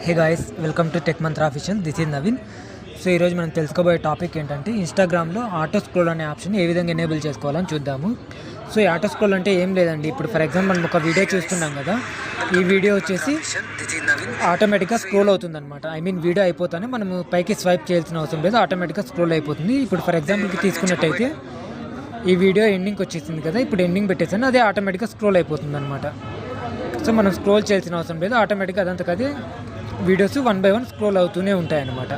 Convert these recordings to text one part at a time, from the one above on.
Hey guys, welcome to tech mantra official. This is Naveen. So ఈరోజు మనం తెలుసుకోబోయే topic ఏంటంటే ఇన్స్టాగ్రామ్లో ఆటో స్క్రోల్ అనే ఆప్షన్ ఏ విధంగా ఎనేబుల్ చేసుకోవాలని చూద్దాము. సో ఈ ఆటో స్క్రోల్ అంటే ఏం లేదండి, ఇప్పుడు ఫర్ ఎగ్జాంపుల్ మనం ఒక వీడియో చూస్తున్నాం కదా, ఈ వీడియో వచ్చేసి ఆటోమేటిక్గా స్క్రోల్ అవుతుందన్నమాట. వీడియో అయిపోతానే మనము పైకి స్వైప్ చేయాల్సిన అవసరం లేదు, ఆటోమేటిక్గా స్క్రోల్ అయిపోతుంది. ఇప్పుడు ఫర్ ఎగ్జాంపుల్కి తీసుకున్నట్టయితే ఈ వీడియో ఎండింగ్కి వచ్చేసింది కదా, ఇప్పుడు ఎండింగ్ పెట్టేసాను, అదే ఆటోమేటిక్గా స్క్రోల్ అయిపోతుంది అనమాట. సో మనం స్క్రోల్ చేయాల్సిన అవసరం లేదు, ఆటోమేటిక్గా అదంతకదే వీడియోస్ 1 by 1 స్క్రోల్ అవుతూనే ఉంటాయి అన్నమాట.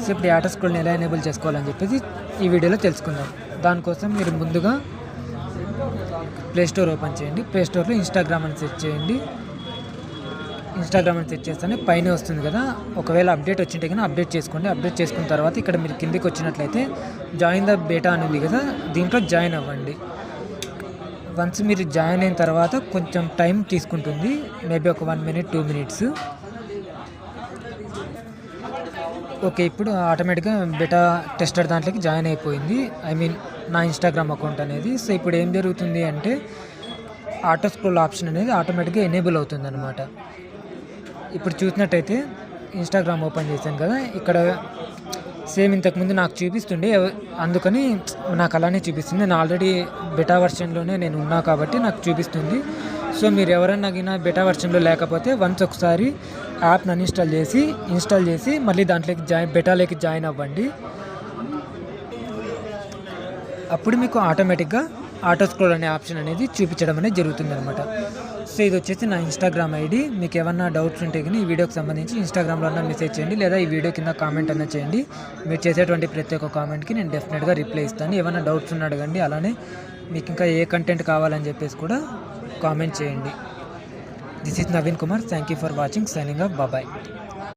సో ఇప్పుడు ఆటో స్క్రోల్ని ఎలా ఎనేబుల్ చేసుకోవాలని చెప్పేసి ఈ వీడియోలో తెలుసుకుందాం. దానికోసం మీరు ముందుగా ప్లేస్టోర్ ఓపెన్ చేయండి. ప్లేస్టోర్లో ఇన్స్టాగ్రామ్ అని సెర్చ్ చేయండి. ఇన్స్టాగ్రామ్ అని సెర్చ్ చేస్తేనే పైన వస్తుంది కదా, ఒకవేళ అప్డేట్ వచ్చింటే కానీ అప్డేట్ చేసుకోండి. అప్డేట్ చేసుకున్న తర్వాత ఇక్కడ మీరు కిందికి వచ్చినట్లయితే జాయిన్ ద బేటా అని ఉంది కదా, దీంట్లో జాయిన్ అవ్వండి. వన్స్ మీరు జాయిన్ అయిన తర్వాత కొంచెం టైం తీసుకుంటుంది, మేబీ ఒక 1 minute 2 minutes. ఓకే, ఇప్పుడు ఆటోమేటిక్గా బెటా టెస్టర్ దాంట్లోకి జాయిన్ అయిపోయింది, నా ఇన్స్టాగ్రామ్ అకౌంట్ అనేది. సో ఇప్పుడు ఏం జరుగుతుంది అంటే ఆటో స్క్రోల్ ఆప్షన్ అనేది ఆటోమేటిక్గా ఎనేబుల్ అవుతుంది అనమాట. ఇప్పుడు చూసినట్టయితే ఇన్స్టాగ్రామ్ ఓపెన్ చేశాను కదా, ఇక్కడ సేమ్ ఇంతకుముందు నాకు చూపిస్తుండే, అందుకని నాకు అలానే చూపిస్తుంది. నేను ఆల్రెడీ బెటా వర్షన్లోనే నేను ఉన్నా కాబట్టి నాకు చూపిస్తుంది. సో మీరు ఎవరన్నా బెటా వర్షన్లో లేకపోతే వన్స్ ఒకసారి యాప్ని ఇన్స్టాల్ చేసి మళ్ళీ దాంట్లోకి బెటాలోకి జాయిన్ అవ్వండి. అప్పుడు మీకు ఆటోమేటిక్గా ఆటో స్క్రోల్ అనే ఆప్షన్ అనేది చూపించడం అనేది జరుగుతుంది అనమాట. సో ఇది వచ్చేసి నా ఇన్స్టాగ్రామ్ ఐడి. మీకు ఏమన్నా డౌట్స్ ఉంటే కానీ ఈ వీడియోకి సంబంధించి ఇన్స్టాగ్రామ్లో అన్నా మెసేజ్ చేయండి, లేదా ఈ వీడియో కింద కామెంట్ అన్నా చేయండి. మీరు చేసేటువంటి ప్రతి ఒక్క కామెంట్కి నేను డెఫినెట్గా రిప్లై ఇస్తాను. ఏమైనా డౌట్స్ ఉన్నా అడగండి, అలానే మీకు ఇంకా ఏ కంటెంట్ కావాలని చెప్పేసి కూడా కామెంట్ చేయండి. This is Naveen Kumar. Thank you for watching. Signing off. Bye.